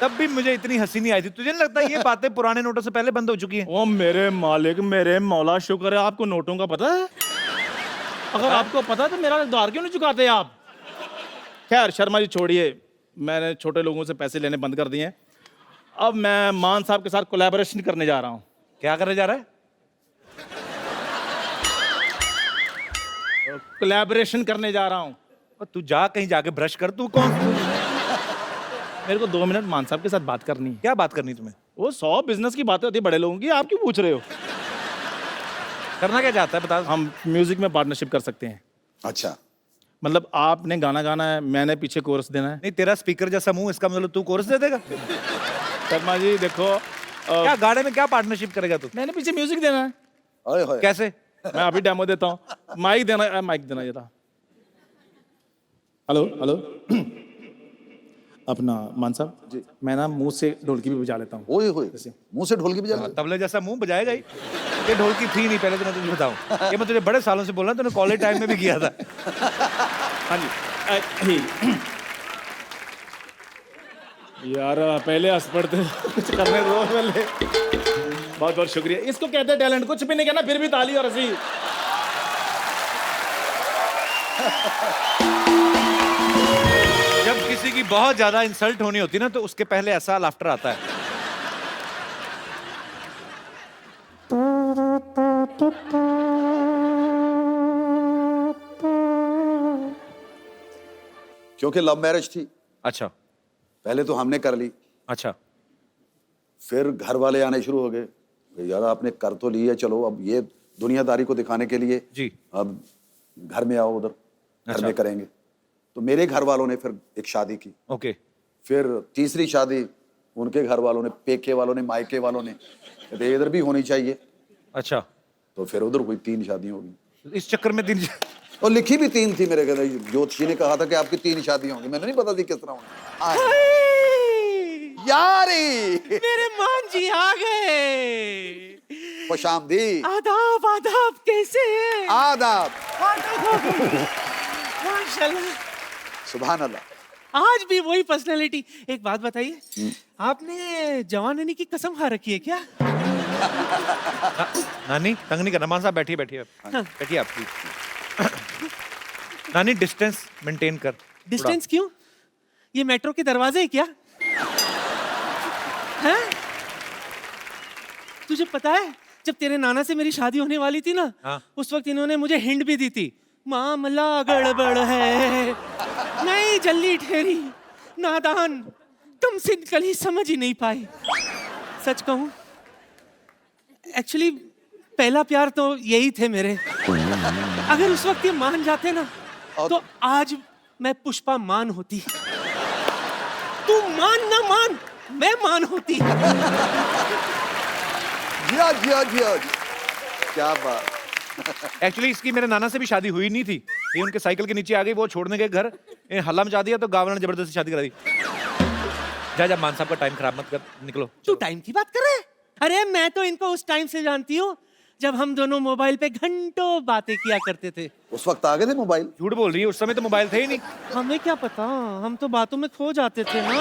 Speaker 4: तब भी मुझे इतनी हंसी नहीं आई थी। तुझे नहीं लगता ये बातें पुराने नोटों से पहले बंद हो चुकी हैं?
Speaker 5: ओ मेरे मालिक, मेरे मौला, शुक्र है आपको नोटों का पता है। अगर आपको पता है तो मेरा उधार क्यों नहीं चुकाते आप? खैर शर्मा जी छोड़िए, मैंने छोटे लोगों से पैसे लेने बंद कर दिए हैं। अब मैं मान साहब के साथ कोलैबोरेशन करने जा रहा हूँ।
Speaker 4: क्या करने जा रहा है?
Speaker 5: कोलैबोरेशन करने जा रहा हूँ।
Speaker 4: तू जा कहीं जाके ब्रश कर। तू कौन?
Speaker 5: मेरे को 2 मिनट मान साहब के साथ बात करनी है।
Speaker 4: क्या बात करनी तुम्हें?
Speaker 5: वो 100 बिजनेस की बातें होती है बड़े लोगों की, आप क्यों पूछ रहे हो?
Speaker 4: करना क्या चाहता है बता।
Speaker 5: हम म्यूजिक में पार्टनरशिप कर सकते हैं।
Speaker 9: अच्छा,
Speaker 5: मतलब आपने गाना गाना है, मैंने पीछे कोरस देना है।
Speaker 4: नहीं, तेरा स्पीकर जैसा मुंह, इसका मतलब तू कोरस दे देगा?
Speaker 5: शर्मा जी देखो,
Speaker 4: क्या गाने में क्या पार्टनरशिप करेगा तू?
Speaker 5: मैंने पीछे म्यूजिक देना है।
Speaker 9: ओए होए।
Speaker 4: कैसे?
Speaker 5: मैं अभी डेमो देता हूँ। माइक देना जरा। Hello hello. अपना मान साहब जी, मैं ना मुंह से ढोलकी भी बजा लेता हूँ।
Speaker 9: ओए होए, मुंह से ढोलकी बजा।
Speaker 4: तबले जैसा मुंह बजाएगा ही। ये ढोलकी थी नहीं पहले, तो मैं तुझे बताऊं, ये मैं तुझे बड़े सालों से बोल रहा हूं, तूने कॉलेज टाइम में भी किया था।
Speaker 5: हाँ जी। यार पहले हंस पड़ते, कुछ करने दो पहले। बहुत बहुत शुक्रिया। इसको कहते हैं टैलेंट। कुछ भी नहीं कहना फिर भी ताली और हंसी।
Speaker 4: जब किसी की बहुत ज्यादा इंसल्ट होनी होती ना, तो उसके पहले ऐसा लाफ्टर आता है।
Speaker 9: क्योंकि लव मैरिज थी,
Speaker 4: अच्छा
Speaker 9: पहले तो हमने कर ली,
Speaker 4: अच्छा।
Speaker 9: फिर घर वाले आने शुरू हो गए, यार आपने कर तो ली है, चलो अब ये दुनियादारी को दिखाने के लिए
Speaker 4: जी।
Speaker 9: अब घर में आओ, उधर घर
Speaker 4: अच्छा।
Speaker 9: में करेंगे। तो मेरे घर वालों ने फिर एक शादी की,
Speaker 4: ओके।
Speaker 9: फिर तीसरी शादी उनके घर वालों ने, पेके वालों ने, मायके वालों ने, कहते इधर भी होनी चाहिए।
Speaker 4: अच्छा,
Speaker 9: तो फिर उधर हुई 3 शादियां हो गई।
Speaker 4: इस चक्कर में 3
Speaker 9: और लिखी भी 3 थी मेरे घर। ज्योतिषी ने कहा था कि आपकी 3 शादियां होंगी, मैंने नहीं पता थी किस तरह होंगी। यारी
Speaker 6: मेरे मान जी आ गए।
Speaker 9: खुशामदी।
Speaker 6: आदाब आदाब, कैसे हैं?
Speaker 9: आदाब।
Speaker 6: माशाल्लाह।
Speaker 9: सुभान अल्लाह।
Speaker 6: आज भी वही पर्सनालिटी। एक बात बताइए, आपने जवानी की कसम खा रखी है क्या?
Speaker 4: नानी तंग नहीं करना, मान साहब बैठिए बैठिए बैठिए आप प्लीज। नानी डिस्टेंस मेंटेन कर।
Speaker 6: डिस्टेंस क्यों? ये मेट्रो के दरवाजे है क्या? हैं? तुझे पता है जब तेरे नाना से मेरी शादी होने वाली थी ना,
Speaker 4: हाँ।
Speaker 6: उस वक्त इन्होंने मुझे हिंट भी दी थी, मामला गड़बड़ है, नहीं जल्दी ठहरी, नादान, तुम सिंकली समझ ही नहीं पाए। सच कहूं, एक्चुअली पहला प्यार तो यही थे मेरे। अगर उस वक्त ये मान जाते ना, तो आज मैं पुष्पा मान होती। तू मान ना मान, मैं मान होती।
Speaker 9: जिया जिया जिया, क्या बात।
Speaker 4: एक्चुअली इसकी मेरे नाना से भी शादी हुई नहीं थी, ये उनके साइकिल के नीचे आ गई, वो छोड़ने गए घर, ये हल्ला मचा दिया तो गाँव वालों ने जबरदस्ती शादी करा दी। जा जा, मान साहब का टाइम खराब मत कर, निकलो।
Speaker 6: तू टाइम की बात कर रहे है? अरे मैं तो इनको उस टाइम से जानती हूँ जब हम दोनों मोबाइल पे घंटों बातें किया करते थे।
Speaker 9: उस वक्त आ गए थे मोबाइल?
Speaker 4: झूठ बोल रही है, उस समय तो मोबाइल थे ही नहीं।
Speaker 6: हमें क्या पता, हम तो बातों में खो जाते थे ना।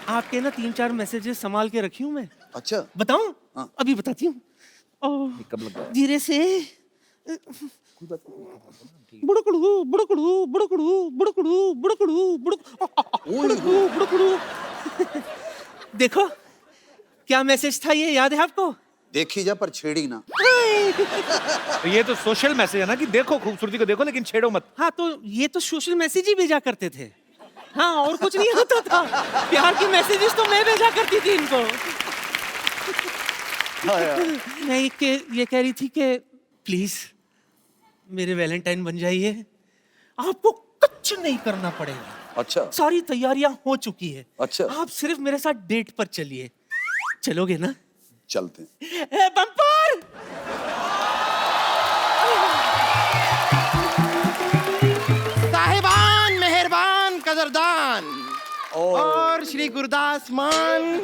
Speaker 6: आपके ना 3-4 मैसेजेस संभाल के रखी हूँ मैं।
Speaker 9: अच्छा,
Speaker 6: बताऊं?
Speaker 9: हाँ।
Speaker 6: अभी बताती हूँ।
Speaker 4: कब लग गया?
Speaker 6: धीरे से। बुड़कड़ू बुड़कड़ू बुड़कड़ू बुड़कड़ू बुड़कड़ू बुड़कड़ू बुड़कड़ू। देखो क्या मैसेज था, ये याद है आपको?
Speaker 9: देखी जा पर छेड़ी ना।
Speaker 4: तो ये तो सोशल मैसेज है ना कि देखो खूबसूरती को देखो लेकिन छेड़ो मत।
Speaker 6: हाँ, तो ये तो सोशल मैसेज ही भेजा करते थे। हाँ, और कुछ नहीं होता था। प्यार की मैसेजेस तो मैं भेजा करती थी इनको। मैं ये कह रही थी कि प्लीज मेरे वैलेंटाइन बन जाइए, आपको कुछ नहीं करना पड़ेगा।
Speaker 9: अच्छा,
Speaker 6: सारी तैयारियां हो चुकी है।
Speaker 9: अच्छा।
Speaker 6: आप सिर्फ मेरे साथ डेट पर चलिए। चलोगे ना?
Speaker 9: चलते हैं।
Speaker 6: बम्पर!
Speaker 1: साहिबान, मेहरबान, कदरदान और श्री गुरदास मान।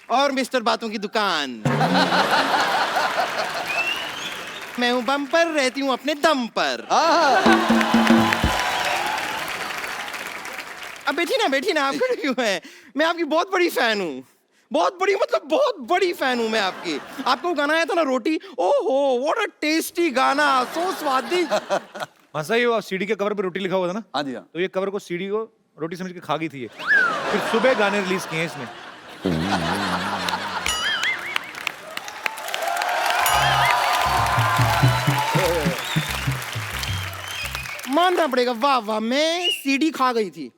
Speaker 1: और मिस्टर बातों की दुकान। मैं हूं बम्पर, रहती हूं अपने दम पर। अब बैठी ना, आप खड़े क्यों हैं? मैं आपकी बहुत बड़ी फैन हूँ, बहुत बड़ी, मतलब बहुत बड़ी फैन हूँ मैं आपकी। आपको वो गाना आया था ना, रोटी, ओहो व्हाट अ टेस्टी गाना, सो स्वादिष्ट।
Speaker 4: हाँ सही हो, सीडी के कवर पे रोटी लिखा हुआ था ना।
Speaker 9: हाँ जी, हाँ।
Speaker 4: तो ये कवर को सीडी को रोटी समझ के खा गई थी ये, फिर सुबह गाने रिलीज किए इसने।
Speaker 1: मानना पड़ेगा, वाह वाह, मैं सीडी खा गई थी।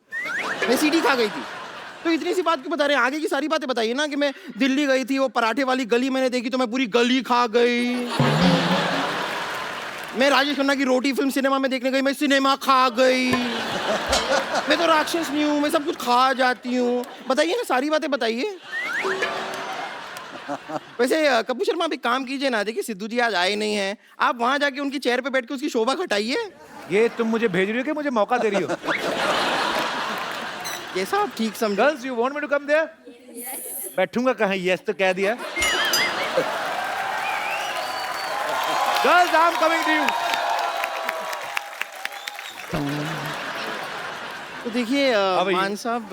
Speaker 1: तो इतनी सी बात क्यों बता रहे हैं? आगे की सारी बातें बताइए ना। कि मैं दिल्ली गई थी, वो पराठे वाली गली मैंने देखी तो मैं पूरी गली खा गई। मैं राजेश खन्ना की रोटी फिल्म सिनेमा में देखने गई, मैं सिनेमा खा गई। मैं तो राक्षस नहीं हूँ, मैं सब कुछ खा जाती हूँ। बताइए ना, सारी बातें बताइए। वैसे कपूर शर्मा, अभी काम कीजिए ना, देखिए सिद्धू जी आज आए नहीं हैं, आप वहां जाके उनकी चेयर पे बैठ के उसकी शोभा घटाइए।
Speaker 4: ये तुम मुझे भेज रही हो कि मुझे मौका दे रही हो?
Speaker 1: कैसा आप ठीक समझो।
Speaker 4: Girls, you want me to come there? बैठूंगा कहाँ? यस तो कह दिया। Girls, I am coming to you.
Speaker 1: तो देखिए मान साहब,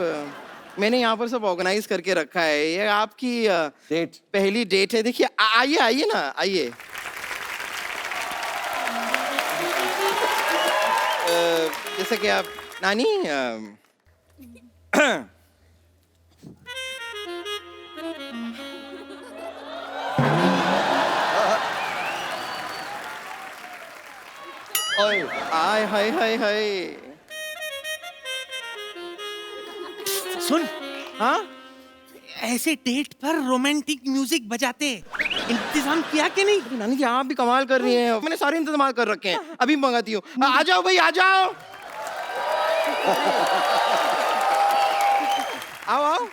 Speaker 1: मैंने यहाँ पर सब ऑर्गेनाइज करके रखा है। ये आपकी
Speaker 9: डेट,
Speaker 1: पहली डेट है। देखिए आइए आइए ना, आइए। जैसे कि आप नानी,
Speaker 9: हाय
Speaker 10: आय हाय हाय हाय।
Speaker 6: सुन,
Speaker 10: हाँ
Speaker 6: ऐसे डेट पर रोमांटिक म्यूजिक बजाते इंतजाम किया कि नहीं?
Speaker 10: नानी जी आप भी कमाल कर रही हैं, मैंने सारे इंतजाम कर रखे हैं, अभी मंगाती हूँ। आ जाओ भाई आ जाओ। आओ आओ।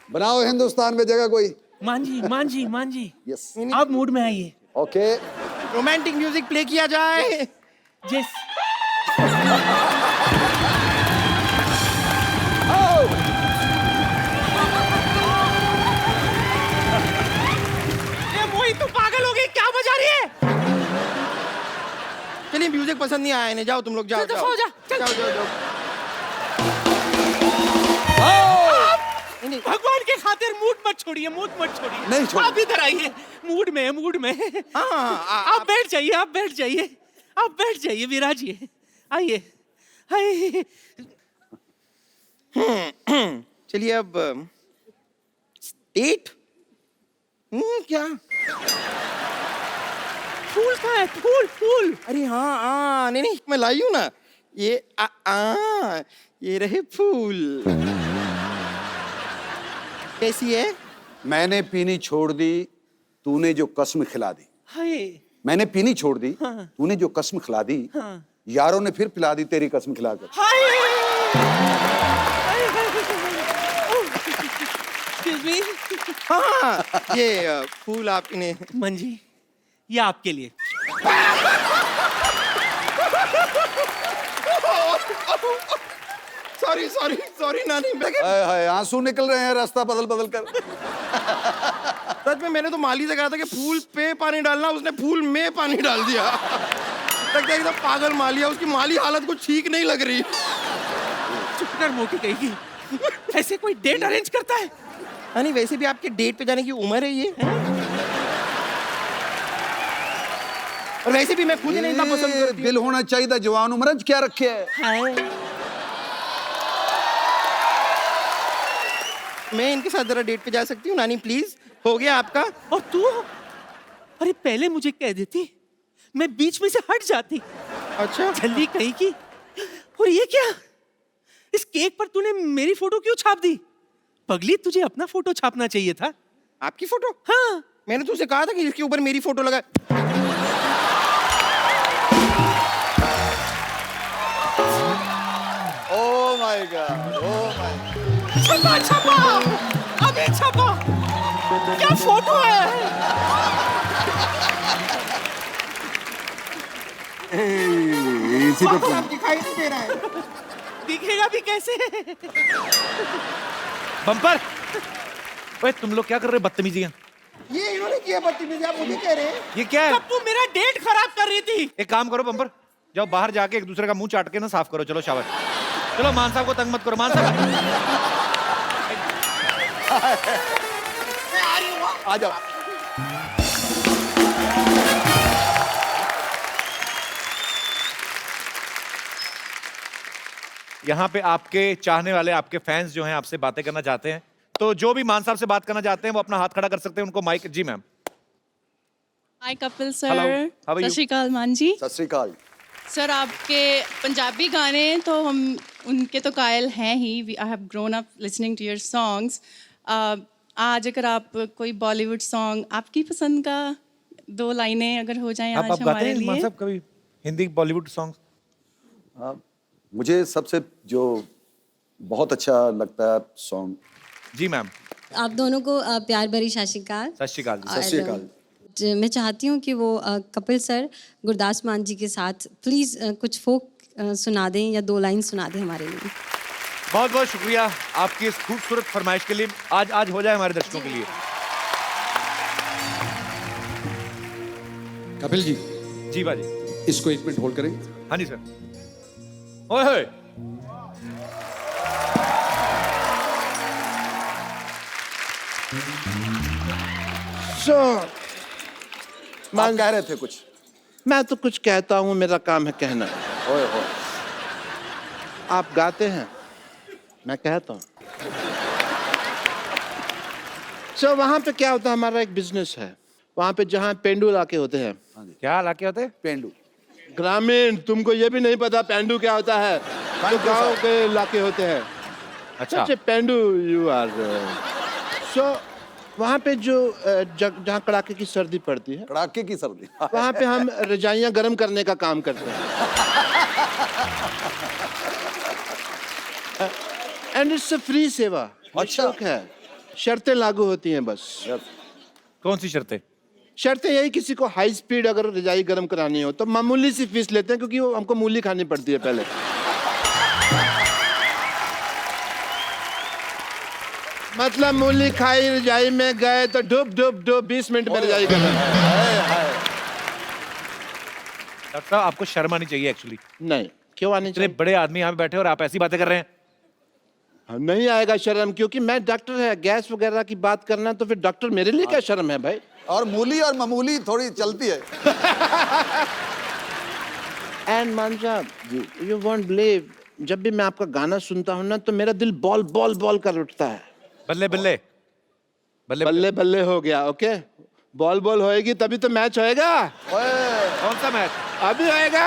Speaker 9: बनाओ हिंदुस्तान में जगह कोई।
Speaker 6: मान जी
Speaker 9: यस
Speaker 6: आप मूड में आइए।
Speaker 9: ओके
Speaker 10: रोमांटिक म्यूजिक प्ले किया जाए।
Speaker 6: जिस ये वही तो पागल हो गई, क्या बजा रही है?
Speaker 10: चलिए म्यूजिक पसंद नहीं आया इन्हें, जाओ तुम लोग जाओ
Speaker 2: चल,
Speaker 10: जाओ
Speaker 2: सो जा, चल।
Speaker 10: जाओ जाओ जाओ।
Speaker 6: भगवान के खातिर मूड मत छोड़िए, मूड मत छोड़िए।
Speaker 9: नहीं छोड़।
Speaker 6: आप इधर आइए, मूड में है, मूड में। आप बैठ जाइए, आप बैठ जाइए, आप बैठ जाइए, विराजिए। आइए आइए।
Speaker 10: चलिए अब डेट। क्या?
Speaker 6: फूल कहाँ है? फूल फूल।
Speaker 10: अरे हाँ नहीं नहीं मैं लाई हूँ ना, ये ये रहे फूल। कैसी है?
Speaker 9: मैंने पीनी छोड़ दी तूने जो कसम खिला दी।
Speaker 6: हाय
Speaker 9: मैंने पीनी छोड़ दी
Speaker 6: हाँ।
Speaker 9: तूने जो कसम खिला दी।
Speaker 6: हाँ।
Speaker 9: यारों ने फिर पिला दी तेरी कसम खिलाकर।
Speaker 6: हाय। Excuse me?
Speaker 10: हाँ ये फूल आप इन्हें।
Speaker 6: मंजी ये आपके लिए।
Speaker 10: सॉरी सॉरी सॉरी नानी।
Speaker 9: हाय हाय आंसू निकल रहे हैं रास्ता बदल बदल कर।
Speaker 10: सच में मैंने तो माली से कहा था कि फूल पे पानी डालना, उसने फूल में पानी डाल दिया। तक एकदम पागल माली है, उसकी माली हालत कुछ ठीक नहीं लग रही।
Speaker 6: चुप कर मोटी कहेगी। ऐसे कोई डेट अरेंज करता है?
Speaker 10: नहीं वैसे भी आपके डेट पे जाने की उम्र है ये। और वैसे भी मैं खुद ही नहीं इतना पसंद करती हूँ।
Speaker 9: दिल होना चाहिए जवान उम्र क्या रखे है।
Speaker 6: हाय।
Speaker 10: मैं इनके साथ जरा डेट पे जा सकती हूँ नानी प्लीज? हो गया आपका?
Speaker 6: और तू? अरे पहले मुझे कह देती, मैं बीच में से हट जाती।
Speaker 10: अच्छा
Speaker 6: जल्दी कही की। और ये क्या? इस केक पर तूने मेरी फोटो क्यों छाप दी? पगली तुझे अपना फोटो छापना चाहिए था।
Speaker 10: आपकी फोटो?
Speaker 6: हाँ
Speaker 10: मैंने तुझसे कहा था कि इसके ऊपर मेरी फोटो लगा।
Speaker 9: Oh my God, oh my God.
Speaker 6: छपा छपा, अभी छपा। क्या फोटो है?
Speaker 9: इसी पे
Speaker 10: दिखाई नहीं दे रहा है।
Speaker 6: दिखेगा भी कैसे?
Speaker 4: बम्पर। ओए तुम लोग क्या कर रहे हो बदतमीजियां?
Speaker 10: ये इन्होंने किया बदतमीजी, आप मुझे कह रहे हैं?
Speaker 4: ये क्या है?
Speaker 6: कब तू मेरा डेट खराब कर रही थी?
Speaker 4: एक काम करो बम्पर, जाओ बाहर जाके एक दूसरे का मुंह चाट के ना साफ करो। चलो शाबाश। चलो मान साहब को तंग मत करो। मान साहब
Speaker 9: आ जाओ।
Speaker 4: यहाँ पे आपके चाहने वाले, आपके फैंस जो हैं आपसे बातें करना चाहते हैं, तो जो भी मान साहब से बात करना चाहते हैं वो अपना हाथ खड़ा कर सकते हैं। उनको माइक। जी ma'am.
Speaker 11: Hi Kapil sir.
Speaker 4: Hello, how are you?
Speaker 11: सत श्री अकाल मान जी।
Speaker 9: सत श्री अकाल।
Speaker 11: सर आपके पंजाबी गाने तो हम उनके तो कायल हैं ही। I have grown up listening to your songs. आज अगर आप कोई बॉलीवुड सॉन्ग आपकी पसंद का 2 लाइनें अगर हो जाएं
Speaker 4: आप
Speaker 11: आज
Speaker 4: गाते
Speaker 11: हमारे
Speaker 4: हैं मान
Speaker 11: लिए।
Speaker 4: साहब कभी हिंदी बॉलीवुड सॉन्ग?
Speaker 9: मुझे सबसे जो बहुत अच्छा लगता है सॉन्ग।
Speaker 4: जी मैम।
Speaker 12: आप दोनों को प्यार भरी सत श्री अकाल।
Speaker 4: सत श्री अकाल।
Speaker 9: सत श्री अकाल।
Speaker 12: मैं चाहती हूँ कि वो कपिल सर गुरदास मान जी के साथ प्लीज कुछ फोक सुना दें या 2 लाइन सुना दें हमारे लिए।
Speaker 4: बहुत बहुत शुक्रिया आपकी इस खूबसूरत फरमाइश के लिए। आज हो जाए हमारे दर्शकों के लिए।
Speaker 8: कपिल जी
Speaker 4: जी बाजी।
Speaker 8: इसको 1 मिनट होल्ड करें।
Speaker 4: हाँ जी सर। ओए होए।
Speaker 9: आप कह रहे थे कुछ?
Speaker 1: मैं तो कुछ कहता हूँ, मेरा काम है कहना।
Speaker 9: ओए होए।
Speaker 1: आप गाते हैं, मैं कहता हूँ। सो वहाँ पे क्या होता है, हमारा एक बिजनेस है। वहाँ पे जहाँ पेंडू इलाके होते हैं।
Speaker 4: क्या इलाके होते हैं?
Speaker 9: पेंडू।
Speaker 1: ग्रामीण, तुमको ये भी नहीं पता पेंडू क्या होता है? तो गांव के इलाके होते हैं।
Speaker 4: अच्छा
Speaker 1: पेंडू यू आर सो वहाँ पे जो जहाँ कड़ाके की सर्दी पड़ती है,
Speaker 9: कड़ाके की सर्दी,
Speaker 1: वहाँ पे हम रजाइयाँ गर्म करने का काम करते हैं। एंड इट्स फ्री सेवा।
Speaker 9: अच्छा
Speaker 1: है, शर्तें लागू होती हैं बस।
Speaker 4: कौन सी शर्तें?
Speaker 1: शर्तें यही, किसी को हाई स्पीड अगर रजाई गर्म करानी हो तो मामूली सी फीस लेते हैं, क्योंकि वो हमको मूली खानी पड़ती है पहले। मतलब मूली खाई, रजाई में गए तो डुब डुब डुब 20 मिनट में रजाई गर्म।
Speaker 4: डॉक्टर साहब आपको शर्म आनी चाहिए एक्चुअली।
Speaker 1: नहीं, क्यों आनी
Speaker 4: इतने
Speaker 1: चाहिए?
Speaker 4: बड़े आदमी यहाँ पे बैठे और आप ऐसी बातें कर रहे हैं।
Speaker 1: नहीं आएगा शर्म, क्योंकि मैं डॉक्टर है। गैस वगैरह की बात करना तो फिर डॉक्टर मेरे लिए क्या शर्म है भाई?
Speaker 9: और मूली और मामूली थोड़ी चलती है।
Speaker 1: एंड मान साहब, यू वोंट बिलीव, जब भी मैं आपका गाना सुनता हूँ ना तो मेरा दिल बॉल बॉल बॉल कर उठता है।
Speaker 4: बल्ले बल्ले बल्ले
Speaker 1: बल्ले बल्ले हो गया। ओके, बॉल बॉल होएगी तभी तो मैच होएगा।
Speaker 4: कौन सा मैच?
Speaker 1: अभी होएगा।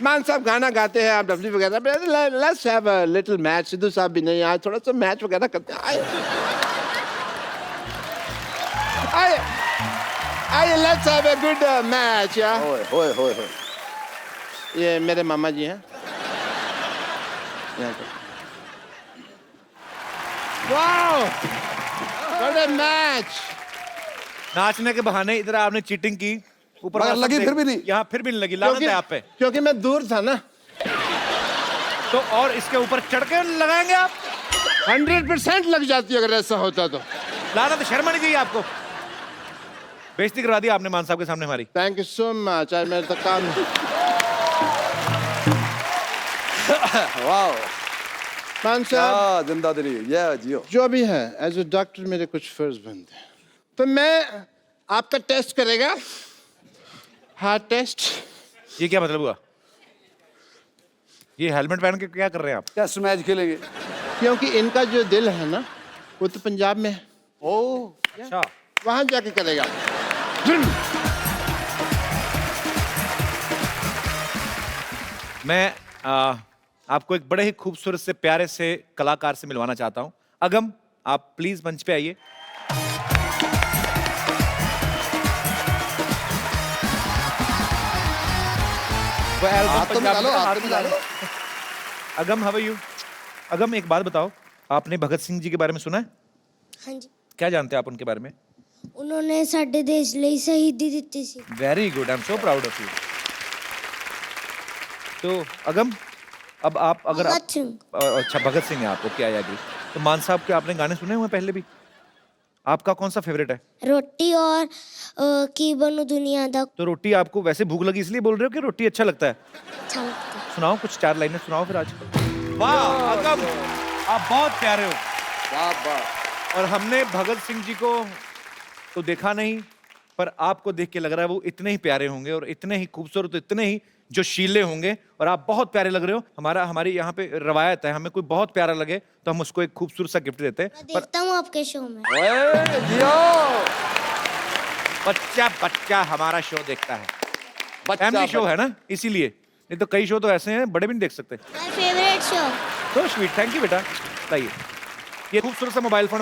Speaker 1: मान साहब गाना गाते हैं, आप डब्ल्यू वगैरह, let's have a little match. Sidhu साहब भी नहीं आए, थोड़ा सा मैच वगैरह करते हैं। आइए, let's have a good match.
Speaker 9: होए होए होए होए।
Speaker 1: ये मेरे मामा जी हैं। Wow, what a match.
Speaker 4: नाचने के बहाने इधर आपने चीटिंग की, ऊपर
Speaker 9: मगर लगी फिर भी नहीं।
Speaker 4: यहाँ फिर भी नहीं लगी। लानत है आप पे।
Speaker 1: क्योंकि मैं दूर था ना।
Speaker 4: तो और इसके ऊपर चढ़ के लगाएंगे आप?
Speaker 1: 100% लग जाती अगर ऐसा होता तो।
Speaker 4: लानत, शर्म आनी चाहिए आपको। बेइज्जती करवा दी आपने मान साहब के सामने हमारी।
Speaker 1: Thank you so much. आज मेरे तक काम।
Speaker 9: वाह,
Speaker 1: मान साहब
Speaker 9: जिंदा दिली, ये जियो।
Speaker 1: जो भी है, एज ए डॉक्टर मेरे कुछ फर्ज बनते हैं। तो मैं आपका टेस्ट करेगा, हार्ट टेस्ट।
Speaker 4: ये क्या मतलब हुआ? ये हेलमेट पहन के क्या कर रहे हैं आप?
Speaker 9: टेस्ट मैच खेलेंगे।
Speaker 1: क्योंकि इनका जो दिल है ना वो तो पंजाब में है।
Speaker 9: ओ
Speaker 4: अच्छा,
Speaker 1: वहां जाके करेगा।
Speaker 4: मैं आपको एक बड़े ही खूबसूरत से प्यारे से कलाकार से मिलवाना चाहता हूं। अगम, आप प्लीज मंच पे आइए। वो एल्बम
Speaker 9: हाथ तो
Speaker 4: पंजाबी
Speaker 9: मिला लो,
Speaker 4: का
Speaker 9: हाथ
Speaker 4: हाथ
Speaker 9: तो
Speaker 4: मिला
Speaker 9: मिला
Speaker 4: लो। अगम, हाउ आर यू? अगम, एक बात बताओ, आपने भगत सिंह जी के बारे में सुना है?
Speaker 13: हाँ जी,
Speaker 4: क्या जानते हैं आप उनके बारे में?
Speaker 13: उन्होंने साडे देश ਲਈ शहीदी ਦਿੱਤੀ ਸੀ।
Speaker 4: Very good, I am so proud of you. तो अगम, अब आप अगर आप,
Speaker 13: भगत सिंह।
Speaker 4: अच्छा भगत सिंह है आपको, क्या याद है? तो मान साहब के आपने गाने सुने हुए हैं पहले भी? आपका कौन सा फेवरेट है?
Speaker 13: रोटी और की बनू दुनिया दा
Speaker 4: तो रोटी आपको वैसे भूख लगी इसलिए बोल रहे हो कि रोटी अच्छा लगता है?
Speaker 13: अच्छा लगता है।
Speaker 4: सुनाओ, कुछ 4 लाइनें सुनाओ फिर आज। वाह अगम, आप बहुत प्यारे हो।
Speaker 9: वाह वाह।
Speaker 4: और हमने भगत सिंह जी को तो देखा नहीं, पर आपको देख के लग रहा है वो इतने ही प्यारे होंगे और इतने ही खूबसूरत, इतने ही जो शीले होंगे। और आप बहुत प्यारे लग रहे हो। हमारी यहाँ पे रवायत है, हमें कोई बहुत प्यारा लगे तो हम उसको एक खूबसूरत सा गिफ्ट देते हैं।
Speaker 13: मैं देखता हूँ आपके शो में।
Speaker 9: ओए जियो।
Speaker 4: बच्चा बच्चा हमारा शो देखता है,
Speaker 9: बच्चा
Speaker 4: फैमिली शो है ना, इसीलिए। नहीं तो कई शो तो ऐसे हैं बड़े भी नहीं देख सकते।
Speaker 13: My favourite show.
Speaker 4: तो स्वीट, थैंक यू बेटा। बताइए, ये खूबसूरत सा मोबाइल फोन